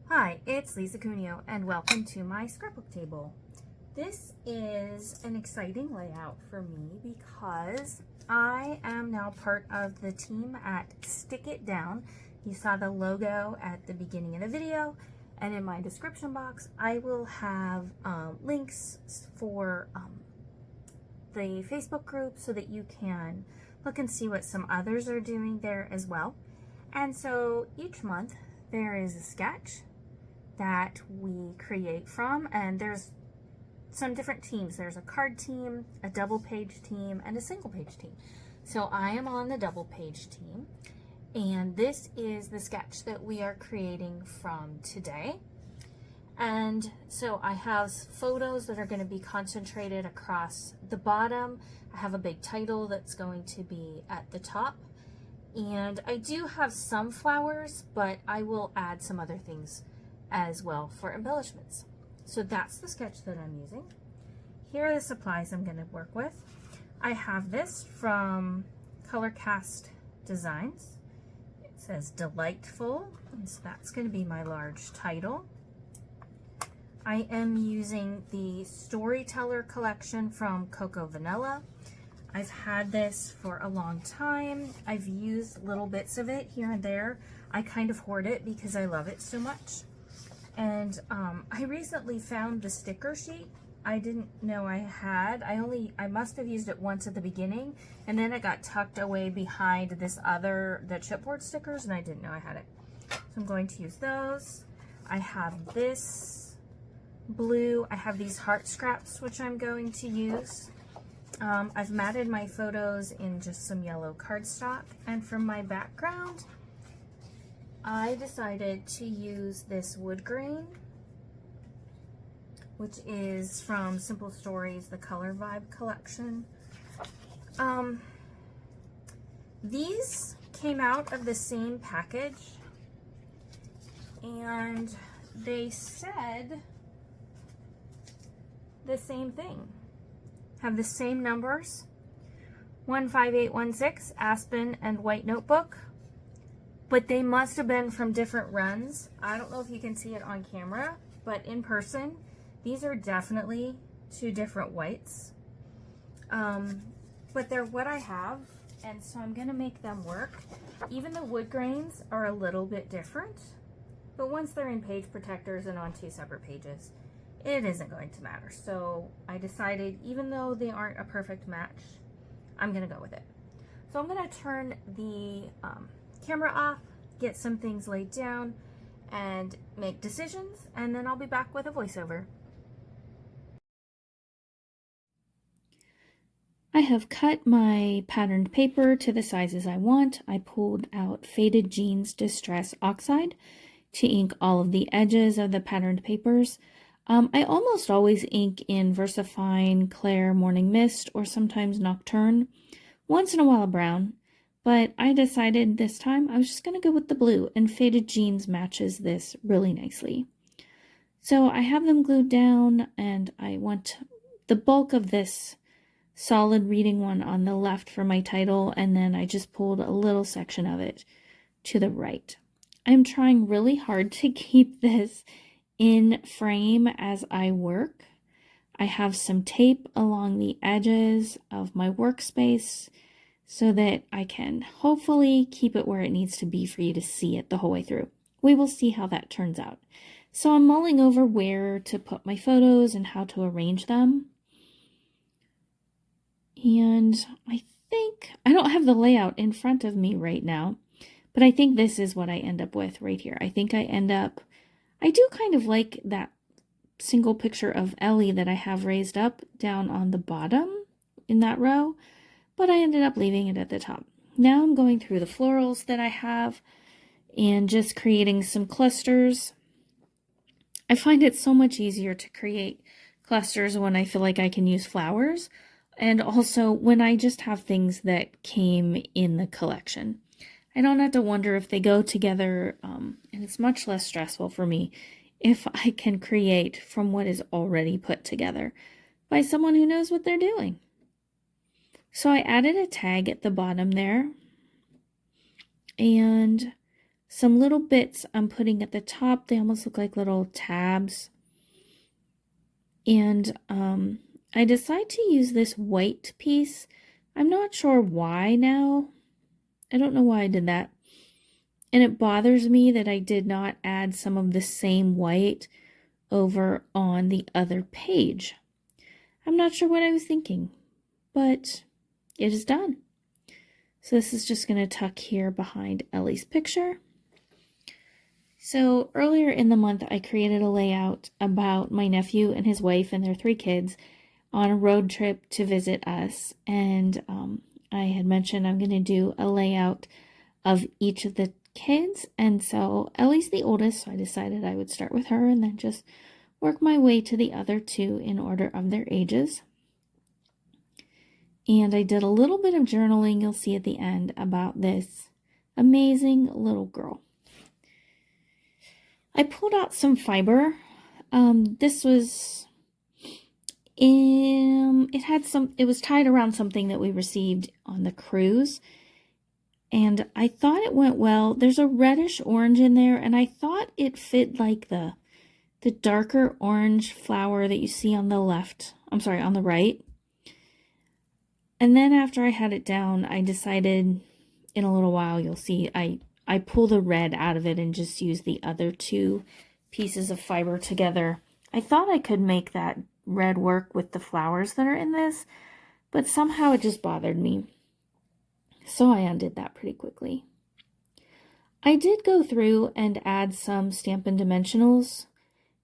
Hi, it's Lisa Cuneo and welcome to my scrapbook table. This is an exciting layout for me because I am now part of the team at Stick It Down. You saw the logo at the beginning of the video, and in my description box I will have links for the Facebook group so that you can look and see what some others are doing there as well. And so each month there is a sketch that we create from, and there's some different teams. There's a card team, a double page team, and a single page team. So I am on the double page team, and this is the sketch that we are creating from today. And so I have photos that are going to be concentrated across the bottom. I have a big title that's going to be at the top. And I do have some flowers, but I will add some other things as well for embellishments. So that's the sketch that I'm using. Here are the supplies I'm going to work with. I have this from Color Cast Designs. It says Delightful, and so that's going to be my large title. I am using the Storyteller collection from Cocoa Vanilla. I've had this for a long time. I've used little bits of it here and there. I kind of hoard it because I love it so much. And I recently found the sticker sheet. I didn't know I had. I must have used it once at the beginning, and then it got tucked away behind the chipboard stickers, and I didn't know I had it. So I'm going to use those. I have this blue. I have these heart scraps, which I'm going to use. I've matted my photos in just some yellow cardstock, and for my background, I decided to use this wood grain, which is from Simple Stories, the Color Vibe collection. These came out of the same package, and they said the same thing. Have the same numbers, 15816, Aspen and White Notebook, but they must have been from different runs. I don't know if you can see it on camera, but in person, these are definitely two different whites. But they're what I have, and so I'm gonna make them work. Even the wood grains are a little bit different, but once they're in page protectors and on two separate pages, it isn't going to matter. So I decided, even though they aren't a perfect match, I'm gonna go with it. So I'm gonna turn the camera off, get some things laid down, and make decisions, and then I'll be back with a voiceover. I have cut my patterned paper to the sizes I want. I pulled out Faded Jeans Distress Oxide to ink all of the edges of the patterned papers. I almost always ink in VersaFine, Claire, Morning Mist, or sometimes Nocturne. Once in a while a brown, but I decided this time I was just going to go with the blue, and Faded Jeans matches this really nicely. So I have them glued down, and I want the bulk of this solid reading one on the left for my title, and then I just pulled a little section of it to the right. I'm trying really hard to keep this in frame as I work. I have some tape along the edges of my workspace so that I can hopefully keep it where it needs to be for you to see it the whole way through. We will see how that turns out. So I'm mulling over where to put my photos and how to arrange them. And I think, I don't have the layout in front of me right now, but I think this is what I end up with right here. I think I do kind of like that single picture of Ellie that I have raised up down on the bottom in that row, but I ended up leaving it at the top. Now I'm going through the florals that I have and just creating some clusters. I find it so much easier to create clusters when I feel like I can use flowers, and also when I just have things that came in the collection. I don't have to wonder if they go together, and it's much less stressful for me if I can create from what is already put together by someone who knows what they're doing. So I added a tag at the bottom there, and Some little bits I'm putting at the top, they almost look like little tabs. And I decided to use this white piece. I'm not sure why now. I don't know why I did that. And it bothers me that I did not add some of the same white over on the other page. I'm not sure what I was thinking, but it is done. So this is just going to tuck here behind Ellie's picture. So earlier in the month, I created a layout about my nephew and his wife and their 3 kids on a road trip to visit us. And I had mentioned I'm going to do a layout of each of the kids. And so Ellie's the oldest, so I decided I would start with her and then just work my way to the other 2 in order of their ages. And I did a little bit of journaling, you'll see at the end, about this amazing little girl. I pulled out some fiber. This was it was tied around something that we received on the cruise. And I thought it went well. There's a reddish orange in there, and I thought it fit like the darker orange flower that you see on the left. I'm sorry, on the right. And then after I had it down, I decided in a little while, you'll see, I pull the red out of it and just use the other 2 pieces of fiber together. I thought I could make that red work with the flowers that are in this, but somehow it just bothered me. So I undid that pretty quickly. I did go through and add some Stampin' Dimensionals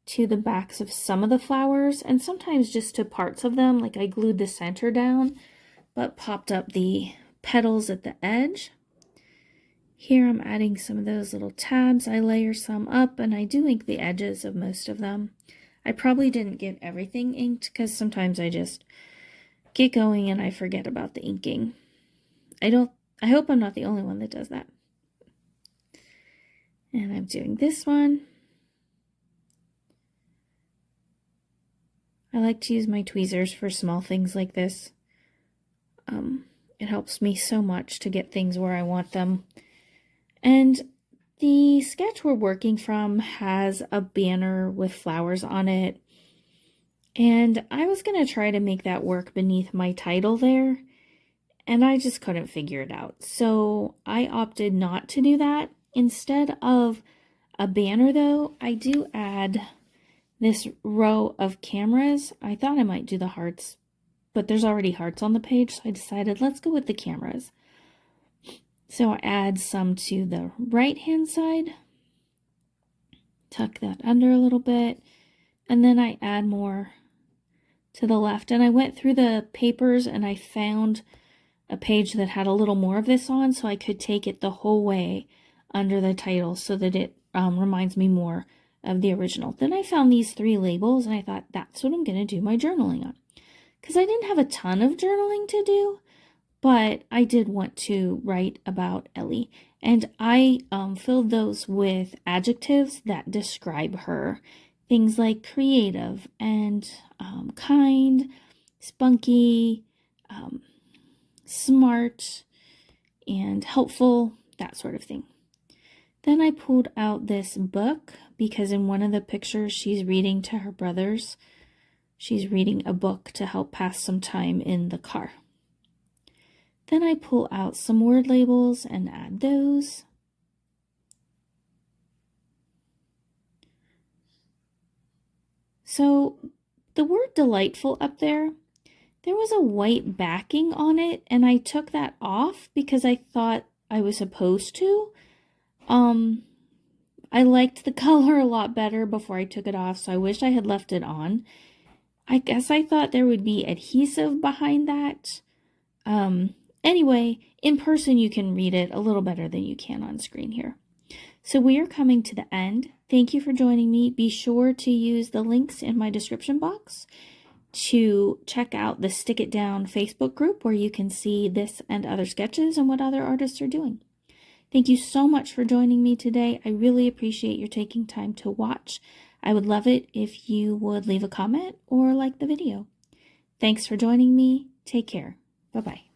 to the backs of some of the flowers, and sometimes just to parts of them, like I glued the center down, but popped up the petals at the edge. Here I'm adding some of those little tabs. I layer some up, and I do ink the edges of most of them. I probably didn't get everything inked because sometimes I just get going and I forget about the inking. I hope I'm not the only one that does that. And I'm doing this one. I like to use my tweezers for small things like this. It helps me so much to get things where I want them. And the sketch we're working from has a banner with flowers on it. And I was going to try to make that work beneath my title there, and I just couldn't figure it out. So I opted not to do that. Instead of a banner though, I do add this row of cameras. I thought I might do the hearts, but there's already hearts on the page, so I decided let's go with the cameras. So I add some to the right-hand side, tuck that under a little bit, and then I add more to the left. And I went through the papers and I found a page that had a little more of this on, so I could take it the whole way under the title so that it reminds me more of the original. Then I found these 3 labels and I thought that's what I'm going to do my journaling on. Because I didn't have a ton of journaling to do, but I did want to write about Ellie. And I filled those with adjectives that describe her. Things like creative and kind, spunky, smart, and helpful, that sort of thing. Then I pulled out this book because in one of the pictures she's reading to her brothers. She's reading a book to help pass some time in the car. Then I pull out some word labels and add those. So the word delightful up there was a white backing on it, and I took that off because I thought I was supposed to. I liked the color a lot better before I took it off, so I wish I had left it on. I guess I thought there would be adhesive behind that. Anyway, in person you can read it a little better than you can on screen here. So we are coming to the end. Thank you for joining me. Be sure to use the links in my description box to check out the Stick It Down Facebook group where you can see this and other sketches and what other artists are doing. Thank you so much for joining me today. I really appreciate your taking time to watch. I would love it if you would leave a comment or like the video. Thanks for joining me. Take care. Bye-bye.